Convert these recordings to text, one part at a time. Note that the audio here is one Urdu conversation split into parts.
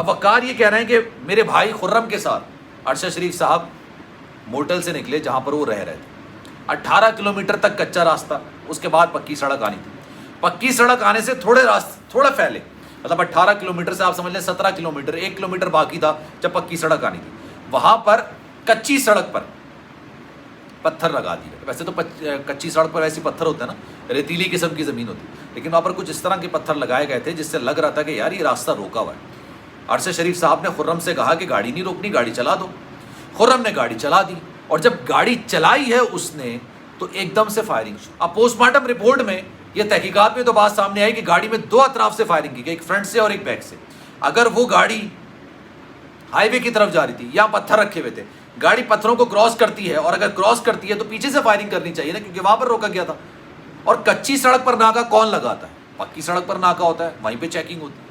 اب وقار یہ کہہ رہے ہیں کہ میرے بھائی خرم کے ساتھ ارشد شریف صاحب موٹل سے نکلے جہاں پر وہ رہ رہے تھے. 18 کلومیٹر تک کچا راستہ, اس کے بعد پکی سڑک آنی تھی. پکی سڑک آنے سے تھوڑا پہلے, مطلب 18 کلومیٹر سے آپ سمجھ لیں 17 کلومیٹر, 1 کلومیٹر باقی تھا جب پکی سڑک آنی تھی. وہاں پر کچی سڑک پر پتھر لگا دیے. ویسے تو کچی سڑک پر ایسی پتھر ہوتے ہیں نا, ریتیلی قسم کی زمین ہوتی, لیکن وہاں پر کچھ اس طرح کے پتھر لگائے گئے تھے جس سے لگ رہا تھا کہ یار یہ راستہ روکا ہوا ہے. ارشد شریف صاحب نے خرم سے کہا کہ گاڑی نہیں روکنی, گاڑی چلا دو. خرم نے گاڑی چلا دی, اور جب گاڑی چلائی ہے اس نے تو ایک دم سے فائرنگ شروع. اب پوسٹ مارٹم رپورٹ میں یہ تحقیقات میں تو بات سامنے آئی کہ گاڑی میں 2 اطراف سے فائرنگ کی گئی, ایک فرنٹ سے اور ایک بیک سے. اگر وہ گاڑی ہائی وے کی طرف جا رہی تھی, یہاں پتھر رکھے ہوئے تھے, گاڑی پتھروں کو کراس کرتی ہے, اور اگر کراس کرتی ہے تو پیچھے سے فائرنگ کرنی چاہیے نا, کیونکہ وہاں پر روکا گیا تھا. اور کچی سڑک پر ناکا کون لگاتا ہے؟ پکی سڑک پر ناکا ہوتا ہے, وہیں پہ چیکنگ ہوتی ہے.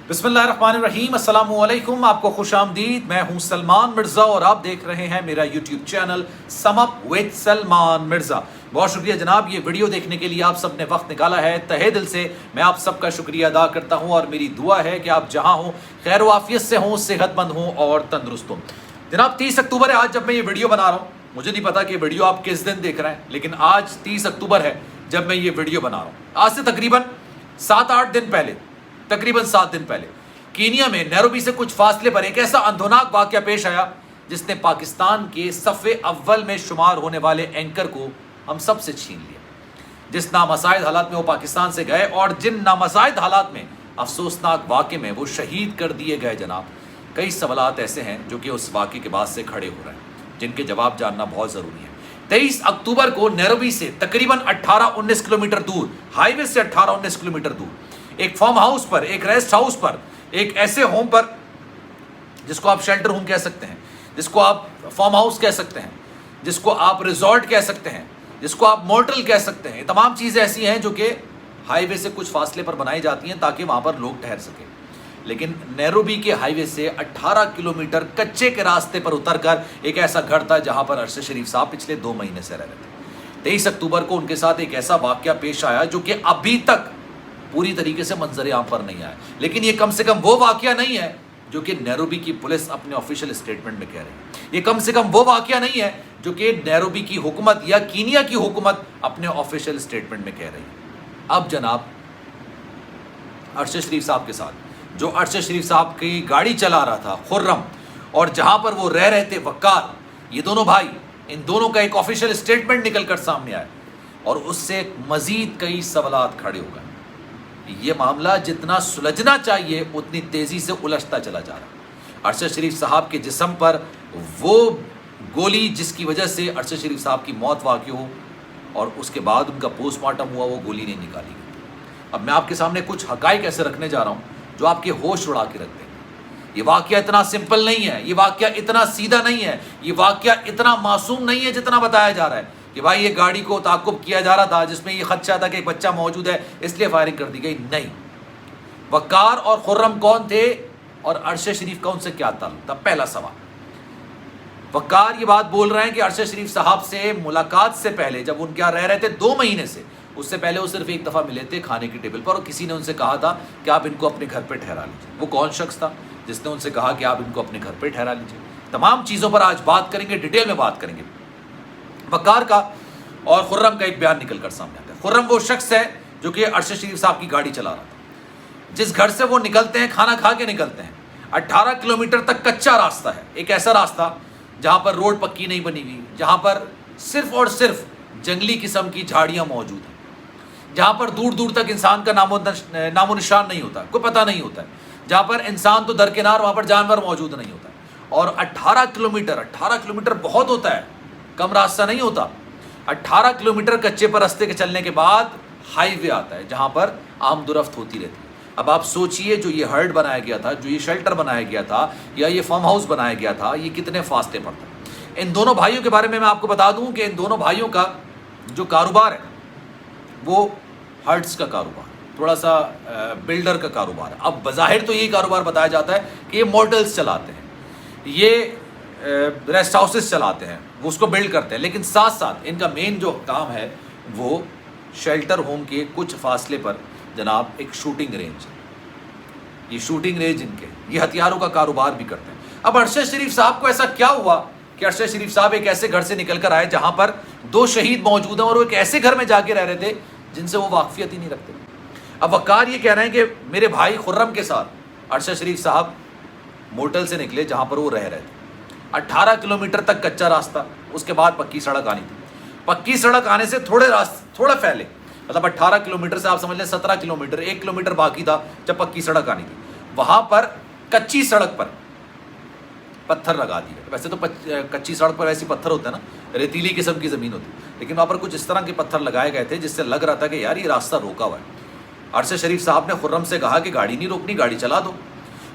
بسم اللہ الرحمن الرحیم. السلام علیکم, آپ کو خوش آمدید. میں ہوں سلمان مرزا اور آپ دیکھ رہے ہیں میرا YouTube channel some up with Salman Mirza. بہت شکریہ جناب, یہ ویڈیو دیکھنے کے لیے آپ سب نے وقت نکالا ہے. تہہ دل سے میں آپ سب کا شکریہ ادا کرتا ہوں, اور میری دعا ہے کہ آپ جہاں ہوں خیر و عافیت سے ہوں, صحت مند ہوں اور تندرست ہوں. جناب 30 اکتوبر ہے آج جب میں یہ ویڈیو بنا رہا ہوں. مجھے نہیں پتا کہ ویڈیو آپ کس دن دیکھ رہے ہیں, لیکن آج 30 اکتوبر ہے جب میں یہ ویڈیو بنا رہا ہوں. آج سے تقریباً 7-8 دن پہلے, تقریباً 7 دن پہلے کینیا میں نیروبی سے کچھ فاصلے پر ایک ایسا اندھوناک واقعہ پیش آیا جس نے پاکستان کے صف اول میں شمار ہونے والے اینکر کو ہم سب سے چھین لیا. جس نامساعد حالات میں وہ پاکستان سے گئے اور جن نامساعد حالات میں افسوسناک واقعے میں وہ شہید کر دیے گئے, جناب کئی سوالات ایسے ہیں جو کہ اس واقعے کے بعد سے کھڑے ہو رہے ہیں, جن کے جواب جاننا بہت ضروری ہے. 23 اکتوبر کو نیروبی سے تقریباً 18-19 کلومیٹر دور, ہائی وے سے 18-19 کلومیٹر دور, ایک فارم ہاؤس پر, ایک ریسٹ ہاؤس پر, ایک ایسے ہوم پر جس کو آپ شیلٹر ہوم کہہ سکتے ہیں, جس کو آپ فارم ہاؤس کہہ سکتے ہیں, جس کو آپ ریزورٹ کہہ سکتے ہیں, جس کو آپ موٹل کہہ سکتے ہیں. یہ تمام چیزیں ایسی ہیں جو کہ ہائی وے سے کچھ فاصلے پر بنائی جاتی ہیں تاکہ وہاں پر لوگ ٹھہر سکیں. لیکن نیروبی کے ہائی وے سے 18 کلومیٹر کچے کے راستے پر اتر کر ایک ایسا گھر تھا جہاں پر ارشد شریف صاحب پچھلے 2 مہینے سے رہ رہے تھے. 23 اکتوبر کو ان کے ساتھ ایک ایسا واقعہ پیش آیا جو کہ ابھی تک پوری طریقے سے منظر عام پر نہیں آیا. لیکن یہ کم سے کم وہ واقعہ نہیں ہے جو کہ نیروبی کی پولیس اپنے آفیشیل اسٹیٹمنٹ میں کہہ رہی ہے. یہ کم سے کم وہ واقعہ نہیں ہے جو کہ نیروبی کی حکومت یا کینیا کی حکومت اپنے آفیشیل اسٹیٹمنٹ میں کہہ رہی ہے. اب جناب ارشد شریف صاحب کے ساتھ جو ارشد شریف صاحب کی گاڑی چلا رہا تھا خرم, اور جہاں پر وہ رہ رہے تھے وقار, یہ دونوں بھائی, ان دونوں کا ایک آفیشیل اسٹیٹمنٹ نکل کر سامنے آیا, اور اس سے مزید کئی سوالات کھڑے ہو گئے. یہ معاملہ جتنا سلجھنا چاہیے اتنی تیزی سے الجھتا چلا جا رہا ہے. ارشد شریف صاحب کے جسم پر وہ گولی جس کی وجہ سے ارشد شریف صاحب کی موت واقع ہو اور اس کے بعد ان کا پوسٹ مارٹم ہوا, وہ گولی نہیں نکالی گئی. اب میں آپ کے سامنے کچھ حقائق ایسے رکھنے جا رہا ہوں جو آپ کے ہوش اڑا کے رکھ دیں گے. یہ واقعہ اتنا سمپل نہیں ہے, یہ واقعہ اتنا سیدھا نہیں ہے, یہ واقعہ اتنا معصوم نہیں ہے جتنا بتایا جا رہا ہے کہ بھائی یہ گاڑی کو تعاقب کیا جا رہا تھا جس میں یہ خدشہ تھا کہ ایک بچہ موجود ہے اس لیے فائرنگ کر دی گئی. نہیں, وقار اور خرم کون تھے اور ارشد شریف کا ان سے کیا تعلق تھا؟ پہلا سوال. وقار یہ بات بول رہے ہیں کہ ارشد شریف صاحب سے ملاقات سے پہلے جب ان کے یہاں رہ رہے تھے 2 مہینے سے, اس سے پہلے وہ صرف ایک دفعہ ملے تھے کھانے کی ٹیبل پر, اور کسی نے ان سے کہا تھا کہ آپ ان کو اپنے گھر پہ ٹھہرا لیجیے. وہ کون شخص تھا جس نے ان سے کہا کہ آپ ان کو اپنے گھر پہ ٹھہرا لیجیے؟ تمام چیزوں پر آج بات کریں گے, ڈیٹیل میں بات کریں گے. وقار کا اور خرم کا ایک بیان نکل کر سامنے آتا ہے. خرم وہ شخص ہے جو کہ ارشد شریف صاحب کی گاڑی چلا رہا تھا. جس گھر سے وہ نکلتے ہیں, کھانا کھا کے نکلتے ہیں, 18 کلومیٹر تک کچا راستہ ہے, ایک ایسا راستہ جہاں پر روڈ پکی نہیں بنی ہوئی, جہاں پر صرف اور صرف جنگلی قسم کی جھاڑیاں موجود ہیں, جہاں پر دور دور تک انسان کا نام و نشان نہیں ہوتا, کوئی پتہ نہیں ہوتا ہے, جہاں پر انسان تو درکنار, وہاں پر جانور موجود نہیں ہوتا. اور 18 کلومیٹر بہت ہوتا ہے, کم راستہ نہیں ہوتا. 18 کلومیٹر کچے پر راستے کے چلنے کے بعد ہائی وے آتا ہے جہاں پر آمد و رفت ہوتی رہتی ہے. اب آپ سوچئے جو یہ ہرٹ بنایا گیا تھا, جو یہ شیلٹر بنایا گیا تھا, یا یہ فارم ہاؤس بنایا گیا تھا, یہ کتنے فاصلے پر تھا. ان دونوں بھائیوں کے بارے میں آپ کو بتا دوں کہ ان دونوں بھائیوں کا جو کاروبار ہے وہ ہرٹس کا کاروبار, تھوڑا سا بلڈر کا کاروبار ہے. اب بظاہر تو یہی کاروبار بتایا جاتا ہے کہ یہ موٹلز چلاتے ہیں, یہ ریسٹ ہاؤسز چلاتے ہیں, وہ اس کو بلڈ کرتے ہیں, لیکن ساتھ ساتھ ان کا مین جو کام ہے وہ شیلٹر ہوم کے کچھ فاصلے پر جناب ایک شوٹنگ رینج ہے. یہ شوٹنگ رینج ان کے، یہ ہتھیاروں کا کاروبار بھی کرتے ہیں۔ اب ارشد شریف صاحب کو ایسا کیا ہوا کہ ارشد شریف صاحب ایک ایسے گھر سے نکل کر آئے جہاں پر 2 شہید موجود ہیں اور وہ ایک ایسے گھر میں جا کے رہ رہے تھے جن سے وہ واقفیت ہی نہیں رکھتے۔ اب وقار یہ کہہ رہے ہیں کہ میرے بھائی خرم کے ساتھ ارشد شریف صاحب موٹل سے نکلے جہاں پر وہ رہ رہے تھے۔ 18 کلومیٹر تک کچا راستہ، اس کے بعد پکی سڑک آنی تھی۔ پکی سڑک آنے سے تھوڑا پہلے، مطلب 18 کلومیٹر سے آپ سمجھ لیں 17 کلومیٹر، 1 کلومیٹر باقی تھا جب پکی سڑک آنی تھی، وہاں پر کچی سڑک پر پتھر لگا دیے۔ ویسے تو کچی سڑک پر ایسی پتھر ہوتا ہے نا، ریتیلی قسم کی زمین ہوتی ہے، لیکن وہاں پر کچھ اس طرح کے پتھر لگائے گئے تھے جس سے لگ رہا تھا کہ یار یہ راستہ روکا ہوا ہے۔ ارشد شریف صاحب نے خرم سے کہا کہ گاڑی نہیں روکنی، گاڑی چلا دو۔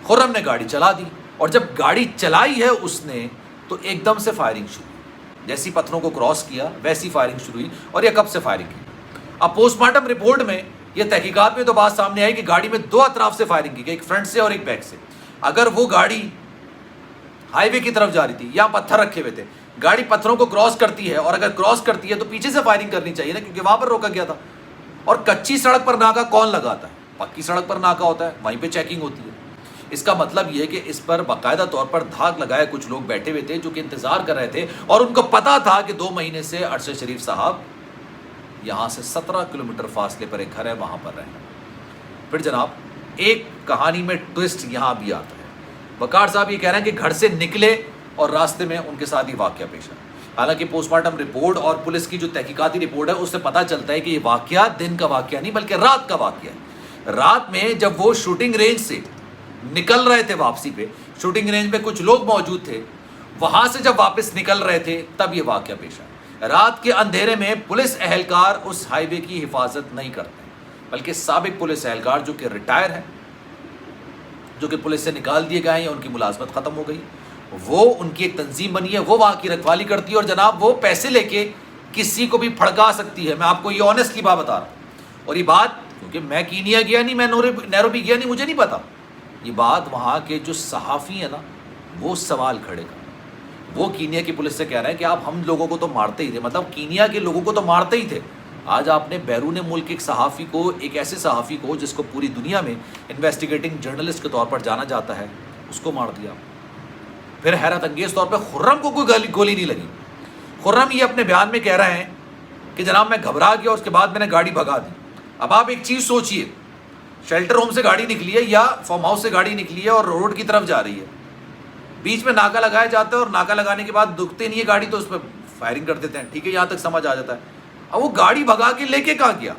خرم نے گاڑی چلا دی، اور جب گاڑی چلائی ہے اس نے تو ایک دم سے فائرنگ شروع ہوئی۔ جیسی پتھروں کو کراس کیا ویسی فائرنگ شروع ہوئی، اور یہ کب سے فائرنگ کی؟ اب پوسٹ مارٹم رپورٹ میں یہ تحقیقات میں تو بات سامنے آئی کہ گاڑی میں 2 اطراف سے فائرنگ کی گئی، ایک فرنٹ سے اور ایک بیک سے۔ اگر وہ گاڑی ہائی وے کی طرف جا رہی تھی، یہاں پتھر رکھے ہوئے تھے، گاڑی پتھروں کو کراس کرتی ہے، اور اگر کراس کرتی ہے تو پیچھے سے فائرنگ کرنی چاہیے نا، کیونکہ وہاں پر روکا گیا تھا۔ اور کچی سڑک پر ناکا کون لگاتا ہے؟ پکی سڑک پر ناکا ہوتا ہے، وہیں پہ چیکنگ ہوتی ہے۔ اس کا مطلب یہ کہ اس پر باقاعدہ طور پر دھاگ لگائے کچھ لوگ بیٹھے ہوئے تھے جو کہ انتظار کر رہے تھے، اور ان کو پتا تھا کہ 2 مہینے سے ارشد شریف صاحب یہاں سے 17 کلومیٹر فاصلے پر ایک گھر ہے، وہاں پر رہے۔ پھر جناب ایک کہانی میں ٹوسٹ یہاں بھی آتا ہے۔ وقار صاحب یہ کہہ رہے ہیں کہ گھر سے نکلے اور راستے میں ان کے ساتھ یہ واقعہ پیش آیا۔ حالانکہ پوسٹ مارٹم رپورٹ اور پولیس کی جو تحقیقاتی رپورٹ ہے اس سے پتہ چلتا ہے کہ یہ واقعہ دن کا واقعہ نہیں بلکہ رات کا واقعہ ہے۔ رات میں جب وہ شوٹنگ رینج سے نکل رہے تھے واپسی پہ، شوٹنگ رینج میں کچھ لوگ موجود تھے، وہاں سے جب واپس نکل رہے تھے تب یہ واقعہ پیش آیا۔ رات کے اندھیرے میں پولیس اہلکار اس ہائی وے کی حفاظت نہیں کرتے، بلکہ سابق پولیس اہلکار جو کہ ریٹائر ہیں، جو کہ پولیس سے نکال دیے گئے ہیں یا ان کی ملازمت ختم ہو گئی، وہ ان کی ایک تنظیم بنی ہے، وہ وہاں کی رکھوالی کرتی ہے، اور جناب وہ پیسے لے کے کسی کو بھی پھڑکا سکتی ہے۔ میں آپ کو یہ آنیسٹلی بات بتا رہا ہوں، اور یہ بات کیونکہ میں کینیا گیا نہیں، میں نیروبی گیا نہیں، مجھے نہیں پتا۔ یہ بات وہاں کے جو صحافی ہیں نا وہ سوال کھڑے کر، وہ کینیا کی پولیس سے کہہ رہے ہیں کہ آپ ہم لوگوں کو تو مارتے ہی تھے، مطلب کینیا کے لوگوں کو تو مارتے ہی تھے، آج آپ نے بیرون ملک ایک صحافی کو، ایک ایسے صحافی کو جس کو پوری دنیا میں انویسٹیگیٹنگ جرنلسٹ کے طور پر جانا جاتا ہے، اس کو مار دیا۔ پھر حیرت انگیز طور پہ خرم کو کوئی گولی نہیں لگی۔ خرم یہ اپنے بیان میں کہہ رہے ہیں کہ جناب میں گھبرا گیا اور اس کے بعد میں نے گاڑی بھگا دی۔ اب آپ ایک چیز سوچئے، شیلٹر ہوم سے گاڑی نکلی ہے یا فارم ہاؤس سے گاڑی نکلی ہے اور روڈ کی طرف جا رہی ہے، بیچ میں ناکا لگایا جاتا ہے، اور ناکا لگانے کے بعد دکھتے نہیں ہے گاڑی تو اس پہ فائرنگ کر دیتے ہیں، ٹھیک ہے یہاں تک سمجھ آ جاتا ہے۔ اب وہ گاڑی بھگا کے لے کے کہاں گیا؟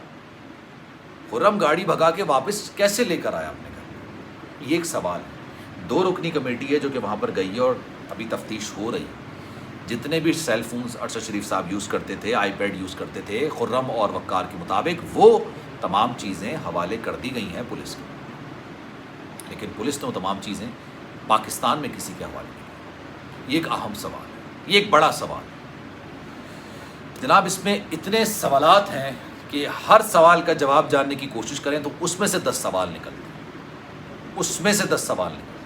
خرم گاڑی بھگا کے واپس کیسے لے کر آیا اپنے گھر؟ یہ ایک سوال ہے۔ 2 رکنی کمیٹی ہے جو کہ وہاں پر گئی ہے اور ابھی تفتیش ہو رہی ہے۔ جتنے بھی سیل فونز ارشد شریف صاحب یوز کرتے تھے، آئی پیڈ یوز کرتے تھے، خرم اور وقار کے مطابق وہ تمام چیزیں حوالے کر دی گئی ہیں پولیس کو، لیکن پولیس نے وہ تمام چیزیں پاکستان میں کسی کے حوالے کی۔ یہ ایک اہم سوال ہے، یہ ایک بڑا سوال ہے جناب۔ اس میں اتنے سوالات ہیں کہ ہر سوال کا جواب جاننے کی کوشش کریں تو اس میں سے 10 سوال نکلتے ہیں، اس میں سے 10 سوال نکلتے ہیں۔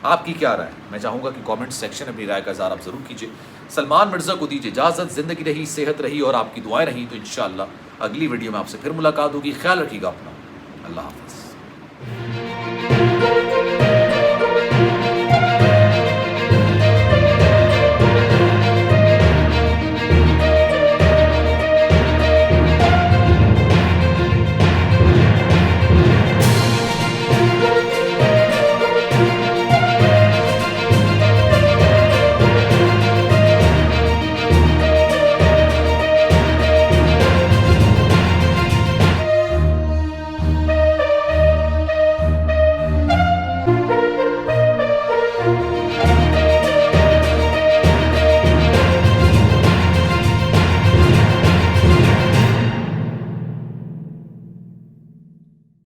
آپ کی کیا رائے؟ میں چاہوں گا کہ کامنٹ سیکشن میں اپنی رائے کا اظہار آپ ضرور کیجیے۔ سلمان مرزا کو دیجیے اجازت، زندگی رہی، صحت رہی اور آپ کی دعائیں رہیں تو انشاءاللہ اگلی ویڈیو میں آپ سے پھر ملاقات ہوگی۔ خیال رکھیے گا اپنا، اللہ حافظ۔